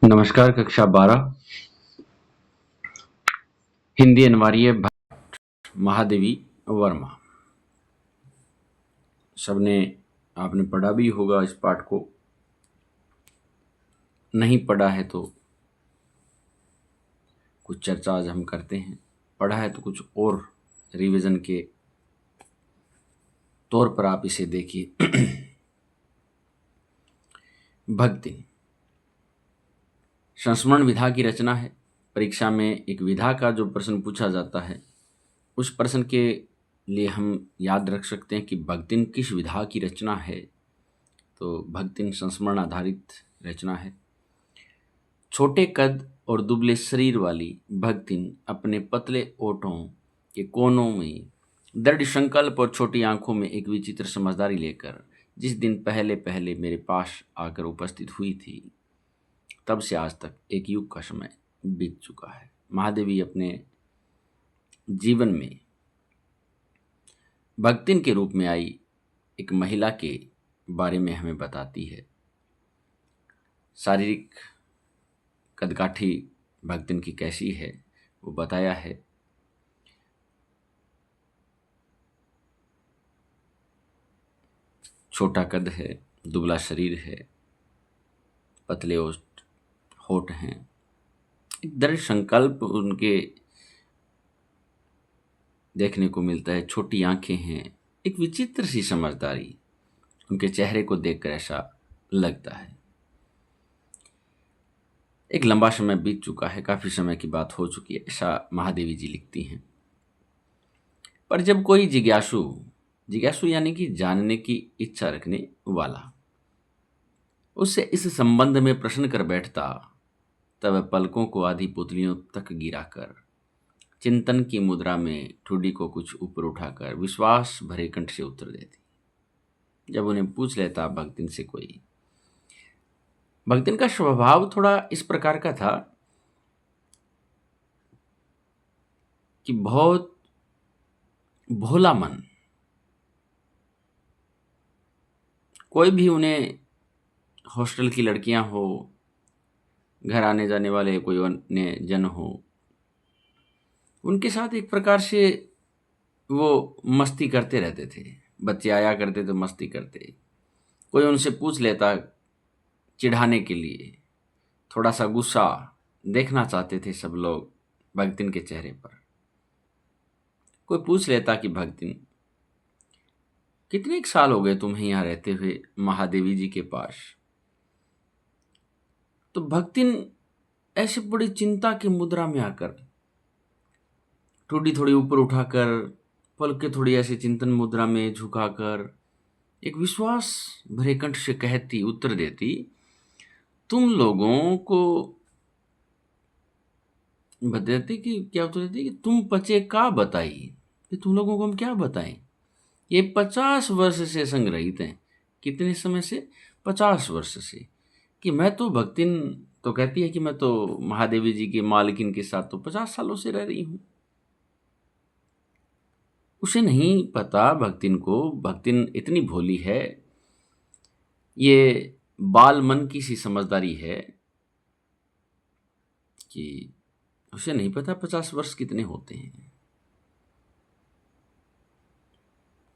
नमस्कार। कक्षा 12 हिंदी अनिवार्य महादेवी वर्मा। सबने आपने पढ़ा भी होगा इस पाठ को। नहीं पढ़ा है तो कुछ चर्चा आज हम करते हैं। पढ़ा है तो कुछ और रिवीजन के तौर पर आप इसे देखिए। भक्ति संस्मरण विधा की रचना है। परीक्षा में एक विधा का जो प्रश्न पूछा जाता है उस प्रश्न के लिए हम याद रख सकते हैं कि भक्तिन किस विधा की रचना है। तो भक्तिन संस्मरण आधारित रचना है। छोटे कद और दुबले शरीर वाली भक्तिन अपने पतले ओठों के कोनों में दृढ़ संकल्प और छोटी आंखों में एक विचित्र समझदारी लेकर जिस दिन पहले पहले मेरे पास आकर उपस्थित हुई थी तब से आज तक एक युग का समय बीत चुका है। महादेवी अपने जीवन में भक्तिन के रूप में आई एक महिला के बारे में हमें बताती है। शारीरिक कदकाठी भक्तिन की कैसी है वो बताया है। छोटा कद है, दुबला शरीर है, पतले होठ हैं, एक दृढ़ संकल्प उनके देखने को मिलता है। छोटी आंखें हैं, एक विचित्र सी समझदारी उनके चेहरे को देखकर ऐसा लगता है। एक लंबा समय बीत चुका है, काफी समय की बात हो चुकी है, ऐसा महादेवी जी लिखती हैं। पर जब कोई जिज्ञासु जिज्ञासु यानी कि जानने की इच्छा रखने वाला उससे इस संबंध में प्रश्न कर बैठता तब वह पलकों को आधी पुतलियों तक गिराकर चिंतन की मुद्रा में ठुड्डी को कुछ ऊपर उठाकर विश्वास भरे कंठ से उत्तर देती। जब उन्हें पूछ लेता भक्तिन से कोई, भक्तिन का स्वभाव थोड़ा इस प्रकार का था कि बहुत भोला मन। कोई भी उन्हें हॉस्टल की लड़कियां हो, घर आने जाने वाले कोई अन्य जन हो, उनके साथ एक प्रकार से वो मस्ती करते रहते थे। बच्चे आया करते तो मस्ती करते। कोई उनसे पूछ लेता चिढ़ाने के लिए, थोड़ा सा गुस्सा देखना चाहते थे सब लोग भक्तिन के चेहरे पर। कोई पूछ लेता कि भक्तिन कितने एक साल हो गए तुम्हें यहाँ रहते हुए महादेवी जी के पास। तो भक्तिन ऐसे बड़ी चिंता की मुद्रा में आकर ठुड्डी थोड़ी ऊपर उठाकर पलकें थोड़ी ऐसे चिंतन मुद्रा में झुकाकर एक विश्वास भरे कंठ से कहती, उत्तर देती, तुम लोगों को बताती कि क्या उत्तर देती कि तुम पचे का बताई, कि तुम लोगों को हम क्या बताएं। ये 50 वर्ष से संग्रहित हैं। कितने समय से? 50 वर्ष से। कि मैं तो भक्तिन तो कहती है कि मैं तो महादेवी जी की मालकिन के साथ तो 50 सालों से रह रही हूं। उसे नहीं पता भक्तिन को, भक्तिन इतनी भोली है, ये बाल मन की सी समझदारी है कि उसे नहीं पता 50 वर्ष कितने होते हैं।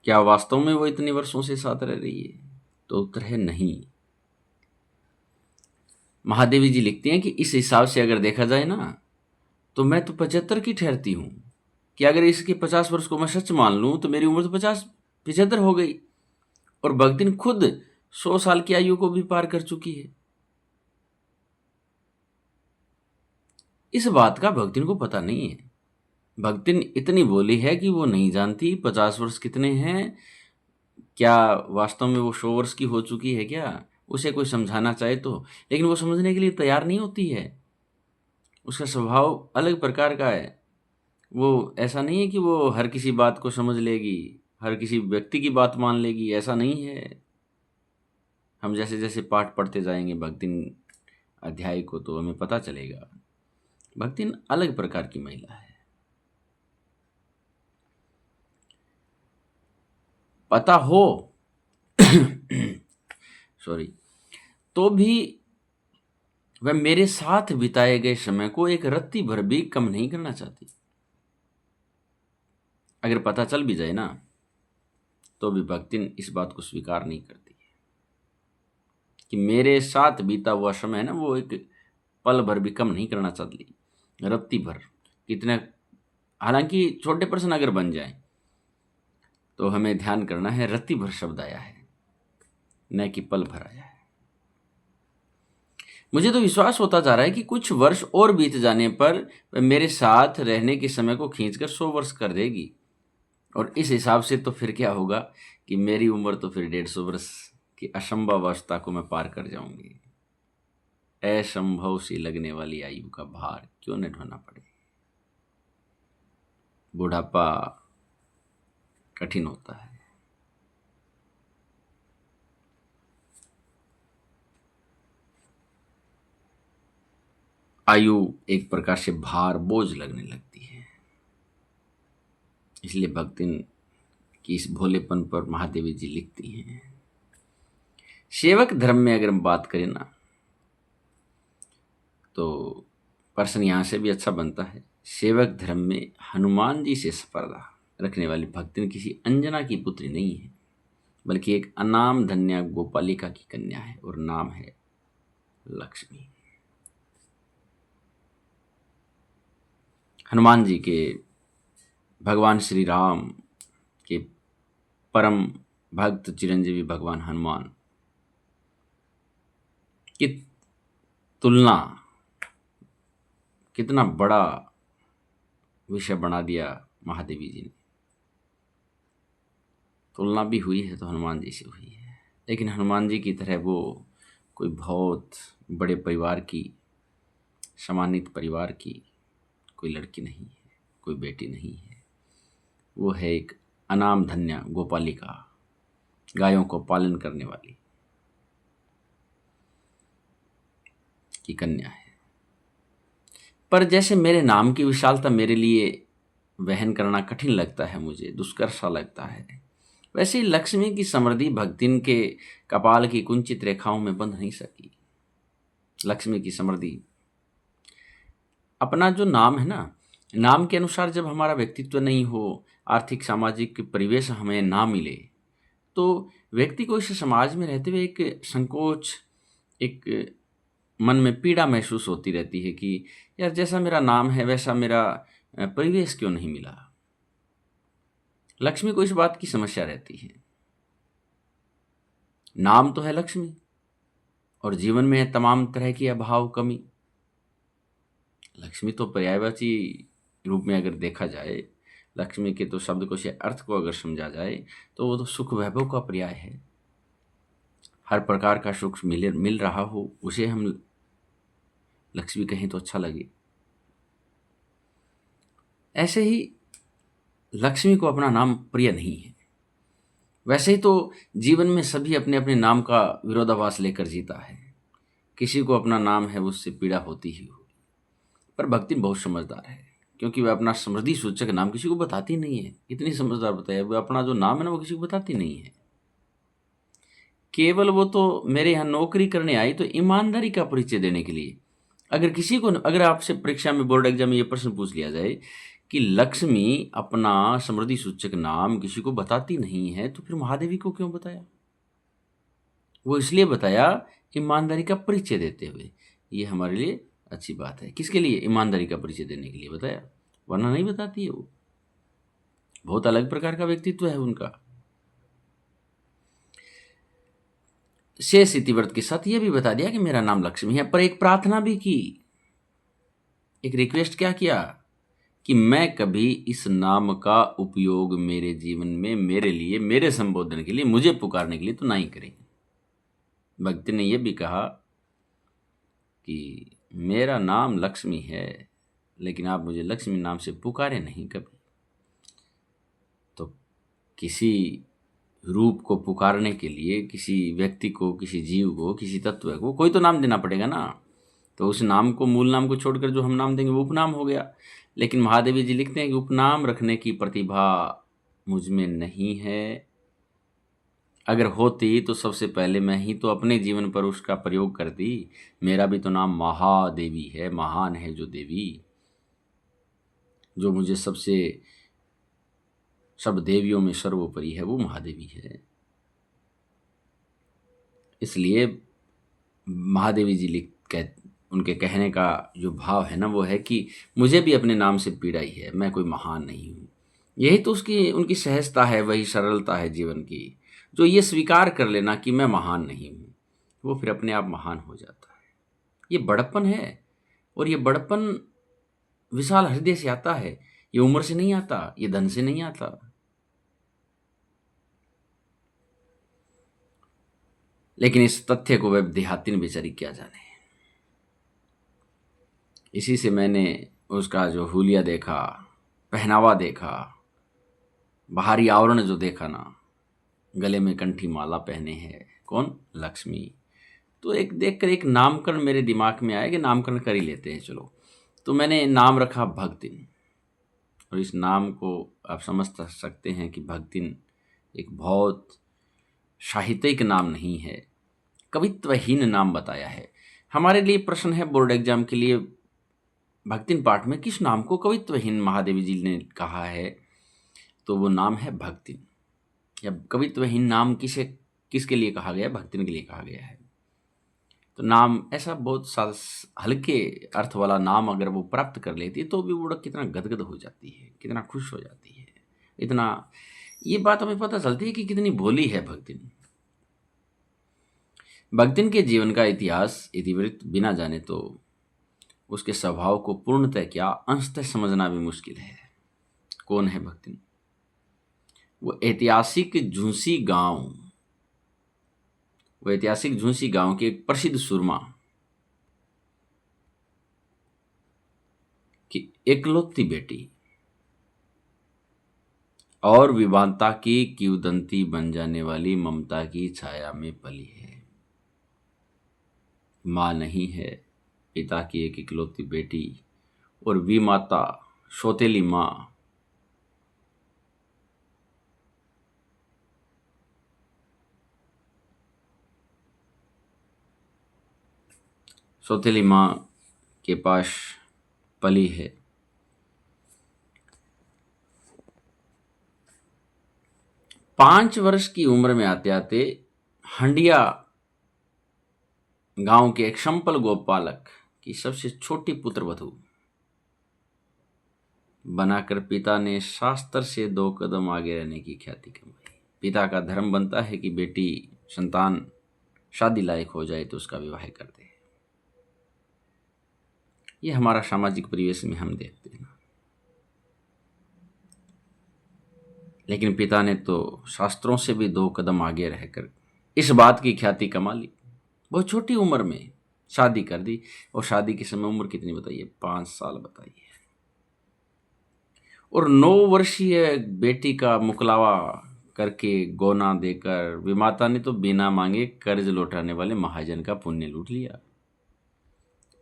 क्या वास्तव में वो इतने वर्षों से साथ रह रही है? तो उत्तर है नहीं। महादेवी जी लिखती हैं कि इस हिसाब से अगर देखा जाए ना तो मैं तो 75 की ठहरती हूं। कि अगर इसके 50 वर्ष को मैं सच मान लूं तो मेरी उम्र तो 75 हो गई। और भक्तिन खुद 100 साल की आयु को भी पार कर चुकी है। इस बात का भक्तिन को पता नहीं है। भक्तिन इतनी भोली है कि वो नहीं जानती 50 वर्ष कितने हैं। क्या वास्तव में वो 100 वर्ष की हो चुकी है क्या? उसे कोई समझाना चाहे तो, लेकिन वो समझने के लिए तैयार नहीं होती है। उसका स्वभाव अलग प्रकार का है। वो ऐसा नहीं है कि वो हर किसी बात को समझ लेगी, हर किसी व्यक्ति की बात मान लेगी, ऐसा नहीं है। हम जैसे जैसे पाठ पढ़ते जाएंगे भक्तिन अध्याय को तो हमें पता चलेगा भक्तिन अलग प्रकार की महिला है। पता हो सॉरी तो भी वह मेरे साथ बिताए गए समय को एक रत्ती भर भी कम नहीं करना चाहती। अगर पता चल भी जाए ना, तो भी भक्तिन इस बात को स्वीकार नहीं करती कि मेरे साथ बीता हुआ समय है ना, वो एक पल भर भी कम नहीं करना चाहती, रत्ती भर। कितने, हालांकि छोटे प्रश्न अगर बन जाए तो हमें ध्यान करना है, रत्ती भर शब्द आया है, न कि पल भर आया है। मुझे तो विश्वास होता जा रहा है कि कुछ वर्ष और बीत जाने पर वह मेरे साथ रहने के समय को खींचकर 100 वर्ष कर देगी। और इस हिसाब से तो फिर क्या होगा कि मेरी उम्र तो फिर 150 वर्ष की असंभव अवस्था को मैं पार कर जाऊंगी। असंभव सी लगने वाली आयु का भार क्यों न ढोना पड़े। बुढ़ापा कठिन होता है। आयु एक प्रकार से भार, बोझ लगने लगती है। इसलिए भक्तिन की इस भोलेपन पर महादेवी जी लिखती हैं। सेवक धर्म में अगर हम बात करें ना, तो प्रश्न यहाँ से भी अच्छा बनता है। सेवक धर्म में हनुमान जी से स्पर्धा रखने वाली भक्तिन किसी अंजना की पुत्री नहीं है, बल्कि एक अनाम धन्या गोपालिका की कन्या है, और नाम है लक्ष्मी। हनुमान जी के, भगवान श्री राम के परम भक्त चिरंजीवी भगवान हनुमान की तुलना, कितना बड़ा विषय बना दिया महादेवी जी ने। तुलना भी हुई है तो हनुमान जी से हुई है, लेकिन हनुमान जी की तरह वो कोई बहुत बड़े परिवार की, सम्मानित परिवार की कोई लड़की नहीं है, कोई बेटी नहीं है। वो है एक अनाम धन्या गोपालिका, गायों को पालन करने वाली की कन्या है। पर जैसे मेरे नाम की विशालता मेरे लिए वहन करना कठिन लगता है, मुझे दुष्कर सा लगता है, वैसे ही लक्ष्मी की समृद्धि भक्तिन के कपाल की कुंचित रेखाओं में बंध नहीं सकी। लक्ष्मी की समृद्धि, अपना जो नाम है ना, नाम के अनुसार जब हमारा व्यक्तित्व नहीं हो, आर्थिक सामाजिक परिवेश हमें ना मिले, तो व्यक्ति को इस समाज में रहते हुए एक संकोच, एक मन में पीड़ा महसूस होती रहती है कि यार जैसा मेरा नाम है वैसा मेरा परिवेश क्यों नहीं मिला। लक्ष्मी को इस बात की समस्या रहती है। नाम तो है लक्ष्मी, और जीवन में है तमाम तरह की अभाव, कमी। लक्ष्मी तो पर्यायवाची रूप में अगर देखा जाए, लक्ष्मी के तो शब्द को से अर्थ को अगर समझा जाए, तो वो तो सुख वैभव का पर्याय है। हर प्रकार का सुख मिल रहा हो उसे हम लक्ष्मी कहें तो अच्छा लगे। ऐसे ही लक्ष्मी को अपना नाम प्रिय नहीं है। वैसे ही तो जीवन में सभी अपने अपने नाम का विरोधाभास लेकर जीता है। किसी को अपना नाम है उससे पीड़ा होती ही होगी। पर भक्ति बहुत समझदार है, क्योंकि वह अपना समृद्धि सूचक नाम किसी को बताती नहीं है। इतनी समझदार बताया, वह अपना जो नाम है ना वो किसी को बताती नहीं है। केवल वो तो मेरे यहाँ नौकरी करने आई तो ईमानदारी का परिचय देने के लिए। अगर किसी को, अगर आपसे परीक्षा में, बोर्ड एग्जाम में ये प्रश्न पूछ लिया जाए कि लक्ष्मी अपना समृद्धि सूचक नाम किसी को बताती नहीं है, तो फिर महादेवी को क्यों बताया? वो इसलिए बताया ईमानदारी का परिचय देते हुए। ये हमारे लिए अच्छी बात है। किसके लिए? ईमानदारी का परिचय देने के लिए बताया, वरना नहीं बताती है। वो बहुत अलग प्रकार का व्यक्तित्व है उनका। शेष इतिव्रत के साथ ये भी बता दिया कि मेरा नाम लक्ष्मी है, पर एक प्रार्थना भी की, एक रिक्वेस्ट क्या किया कि मैं कभी इस नाम का उपयोग मेरे जीवन में, मेरे लिए, मेरे संबोधन के लिए, मुझे पुकारने के लिए तो नहीं करेंगे। भक्ति ने यह भी कहा कि मेरा नाम लक्ष्मी है, लेकिन आप मुझे लक्ष्मी नाम से पुकारे नहीं कभी। तो किसी रूप को पुकारने के लिए किसी व्यक्ति को, किसी जीव को, किसी तत्व को कोई तो नाम देना पड़ेगा ना। तो उस नाम को, मूल नाम को छोड़कर जो हम नाम देंगे वो उपनाम हो गया। लेकिन महादेवी जी लिखते हैं कि उपनाम रखने की प्रतिभा मुझ में नहीं है, अगर होती तो सबसे पहले मैं ही तो अपने जीवन पर उसका प्रयोग करती। मेरा भी तो नाम महादेवी है, महान है जो देवी, जो मुझे सबसे सब देवियों में सर्वोपरि है, वो महादेवी है। इसलिए महादेवी जी उनके कहने का जो भाव है ना, वो है कि मुझे भी अपने नाम से पीड़ा ही है, मैं कोई महान नहीं हूँ। यही तो उसकी उनकी सहजता है, वही सरलता है जीवन की, जो ये स्वीकार कर लेना कि मैं महान नहीं हूँ, वो फिर अपने आप महान हो जाता है। ये बड़प्पन है, और ये बड़प्पन विशाल हृदय से आता है। ये उम्र से नहीं आता, ये धन से नहीं आता। लेकिन इस तथ्य को वह देहाती ने बेचारी क्या जाने। इसी से मैंने उसका जो हुलिया देखा, पहनावा देखा, बाहरी आवरण जो देखा ना, गले में कंठी माला पहने हैं, कौन? लक्ष्मी। तो एक देखकर एक नामकरण मेरे दिमाग में आया कि नामकरण कर ही लेते हैं चलो। तो मैंने नाम रखा भक्तिन। और इस नाम को आप समझ सकते हैं कि भक्तिन एक बहुत साहित्यिक नाम नहीं है, कवित्वहीन नाम बताया है। हमारे लिए प्रश्न है बोर्ड एग्जाम के लिए, भक्तिन पाठ में किस नाम को कवित्वहीन महादेवी जी ने कहा है? तो वो नाम है भक्तिन। या कवित्वहीन नाम किसके लिए कहा गया? भक्तिन के लिए कहा गया है। तो नाम ऐसा बहुत सा हल्के अर्थ वाला नाम अगर वो प्राप्त कर लेती है तो भी वो कितना गदगद हो जाती है, कितना खुश हो जाती है, इतना। ये बात हमें पता चलती है कि कितनी भोली है भक्तिन। भक्तिन के जीवन का इतिहास इतिवृत्त बिना जाने तो उसके स्वभाव को पूर्णतः क्या अंशतः समझना भी मुश्किल है। कौन है भक्तिन? वो ऐतिहासिक झूंसी गांव के एक प्रसिद्ध सुरमा की एकलौती बेटी और विवांता की किंवदंती बन जाने वाली ममता की छाया में पली है। माँ नहीं है, पिता की एक इकलौती बेटी और विमाता, सौतेली माँ। सौतेली माँ के पास पली है। पांच वर्ष की उम्र में आते आते हंडिया गांव के एक संपल गोपालक की सबसे छोटी पुत्रवधू बनाकर पिता ने शास्त्र से 2 कदम आगे रहने की ख्याति कमाई। पिता का धर्म बनता है कि बेटी संतान शादी लायक हो जाए तो उसका विवाह कर दे। ये हमारा सामाजिक परिवेश में हम देखते हैं। लेकिन पिता ने तो शास्त्रों से भी 2 कदम आगे रहकर इस बात की ख्याति कमा ली। बहुत छोटी उम्र में शादी कर दी। और शादी के समय उम्र कितनी बताइए? 5 साल बताइए। और 9 वर्षीय बेटी का मुकलावा करके गौना देकर विमाता ने तो बिना मांगे कर्ज लौटाने वाले महाजन का पुण्य लूट लिया।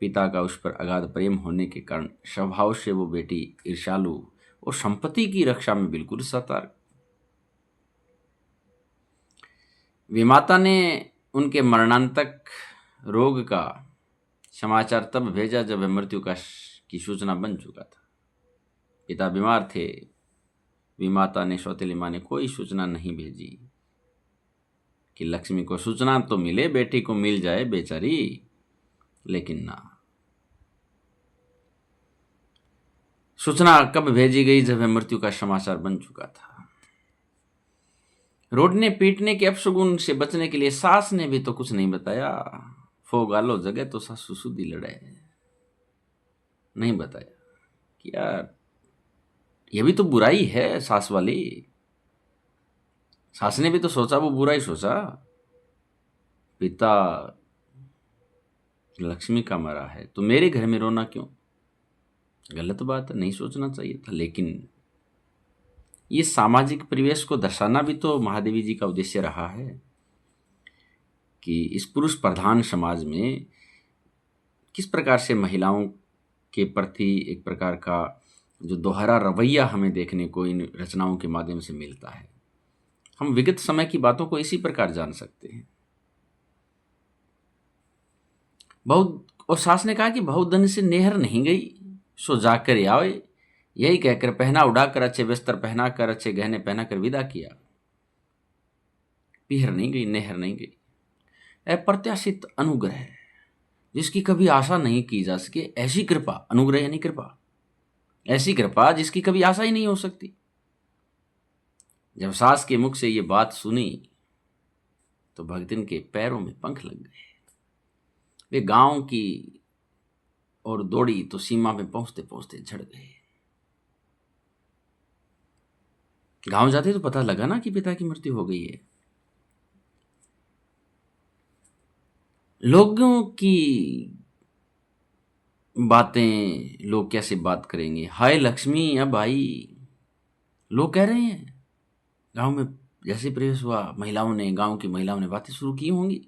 पिता का उस पर अगाध प्रेम होने के कारण स्वभाव से वो बेटी ईर्ष्यालु और संपत्ति की रक्षा में बिल्कुल सतर्क। विमाता ने उनके मरणांतक रोग का समाचार तब भेजा जब मृत्यु की सूचना बन चुका था। पिता बीमार थे। विमाता ने, सौतेली माँ ने कोई सूचना नहीं भेजी कि लक्ष्मी को सूचना तो मिले, बेटी को मिल जाए बेचारी। लेकिन ना, सूचना कब भेजी गई? जब मृत्यु का समाचार बन चुका था। रोडने पीटने के अपशगुन से बचने के लिए सास ने भी तो कुछ नहीं बताया। फोगालो जगह तो सासु सुधी लड़े, नहीं बताया कि यार ये भी तो बुराई है सास वाली। सास ने भी तो सोचा, वो बुरा ही सोचा। पिता लक्ष्मी का मरा है तो मेरे घर में रोना क्यों? गलत बात है, नहीं सोचना चाहिए था। लेकिन ये सामाजिक परिवेश को दर्शाना भी तो महादेवी जी का उद्देश्य रहा है कि इस पुरुष प्रधान समाज में किस प्रकार से महिलाओं के प्रति एक प्रकार का जो दोहरा रवैया हमें देखने को इन रचनाओं के माध्यम से मिलता है। हम विगत समय की बातों को इसी प्रकार जान सकते हैं। बहुत और सास ने कहा कि बहुधन से नेहर नहीं गई, सो जाकर आए। यही कहकर पहना उड़ाकर अच्छे बिस्तर पहनाकर अच्छे गहने पहनाकर विदा किया। पीहर नहीं गई, नेहर नहीं गई। अप्रत्याशित अनुग्रह, जिसकी कभी आशा नहीं की जा सके, ऐसी कृपा, अनुग्रह यानी कृपा, ऐसी कृपा जिसकी कभी आशा ही नहीं हो सकती। जब सास के मुख से ये बात सुनी तो भगतिन के पैरों में पंख लग गए। वे गांव की और दौड़ी तो सीमा में पहुंचते पहुंचते झड़ गए। गांव जाते तो पता लगा ना कि पिता की मृत्यु हो गई है। लोगों की बातें लोग कैसे बात करेंगे, हाय लक्ष्मी अब आई, लोग कह रहे हैं। गांव में जैसे प्रवेश हुआ, गांव की महिलाओं ने बातें शुरू की होंगी,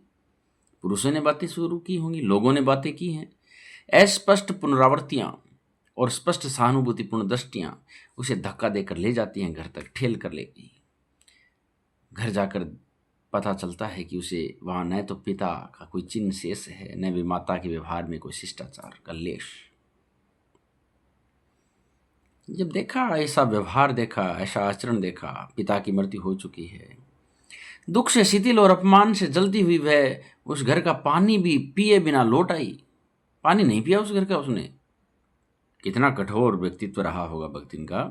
पुरुषों ने बातें शुरू की होंगी, लोगों ने बातें की हैं। अस्पष्ट पुनरावृत्तियां और स्पष्ट सहानुभूतिपूर्ण दृष्टियां उसे धक्का देकर ले जाती हैं, घर तक ठेल कर ले गई। घर जाकर पता चलता है कि उसे वहां न तो पिता का कोई चिन्ह शेष है, न भी माता के व्यवहार में कोई शिष्टाचार का लेश। जब देखा, ऐसा व्यवहार देखा, ऐसा आचरण देखा, पिता की मृत्यु हो चुकी है, दुख से शिथिल और अपमान से जलती हुई वह उस घर का पानी भी पिए बिना लौट आई। पानी नहीं पिया उस घर का उसने। कितना कठोर व्यक्तित्व रहा होगा भगतिन का।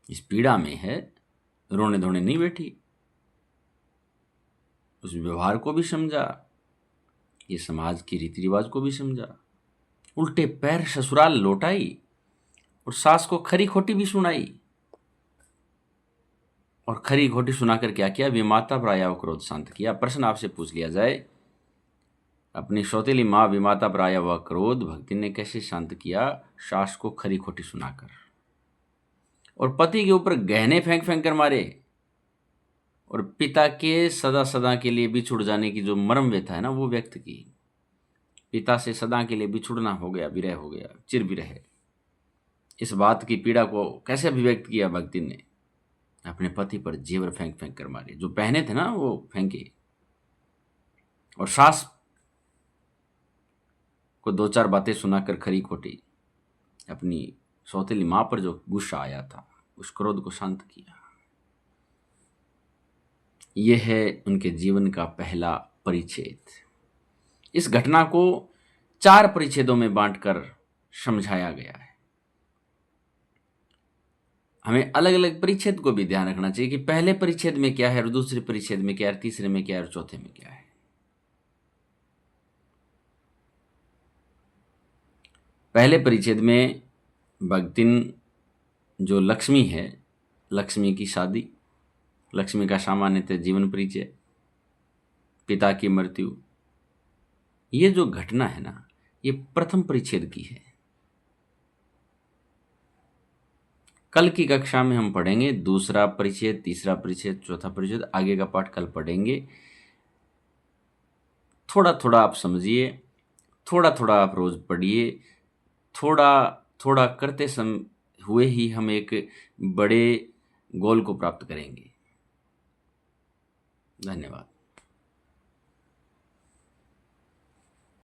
इस पीड़ा में है, रोने धोने नहीं बैठी, उस व्यवहार को भी समझा, ये समाज की रीति रिवाज को भी समझा, उल्टे पैर ससुराल लौटाई और सास को खरी खोटी भी सुनाई। और खरी खोटी सुनाकर क्या किया, विमाता पर आया हुआ क्रोध शांत किया। प्रश्न आपसे पूछ लिया जाए, अपनी सौतेली माँ विमाता पर आया हुआ क्रोध भक्ति ने कैसे शांत किया? सास को खरी खोटी सुनाकर और पति के ऊपर गहने फेंक फेंक कर मारे। और पिता के सदा सदा के लिए बिछुड़ जाने की जो मर्म व्यथा है ना, वो व्यक्त की। पिता से सदा के लिए बिछुड़ना हो गया, विरह हो गया, चिर विरह। इस बात की पीड़ा को कैसे अभिव्यक्त किया भक्ति ने? अपने पति पर जेवर फेंक फेंक कर मारे, जो पहने थे ना वो फेंके। और सास को दो चार बातें सुनाकर खरी खोटी अपनी सौतेली मां पर जो गुस्सा आया था, उस क्रोध को शांत किया। यह है उनके जीवन का पहला परिच्छेद। इस घटना को 4 परिच्छेदों में बांटकर समझाया गया है। हमें अलग अलग परिच्छेद को भी ध्यान रखना चाहिए कि पहले परिच्छेद में क्या है और दूसरे परिच्छेद में क्या है, तीसरे में क्या है और चौथे में क्या है। पहले परिच्छेद में भगतिन जो लक्ष्मी है, लक्ष्मी की शादी, लक्ष्मी का सामान्यतः जीवन परिचय, पिता की मृत्यु, ये जो घटना है ना, ये प्रथम परिच्छेद की है। कल की कक्षा में हम पढ़ेंगे दूसरा परिच्छेद, तीसरा परिच्छेद, चौथा परिच्छेद। आगे का पाठ कल पढ़ेंगे। थोड़ा थोड़ा आप समझिए, थोड़ा थोड़ा आप रोज पढ़िए। थोड़ा थोड़ा करते हुए ही हम एक बड़े गोल को प्राप्त करेंगे। धन्यवाद।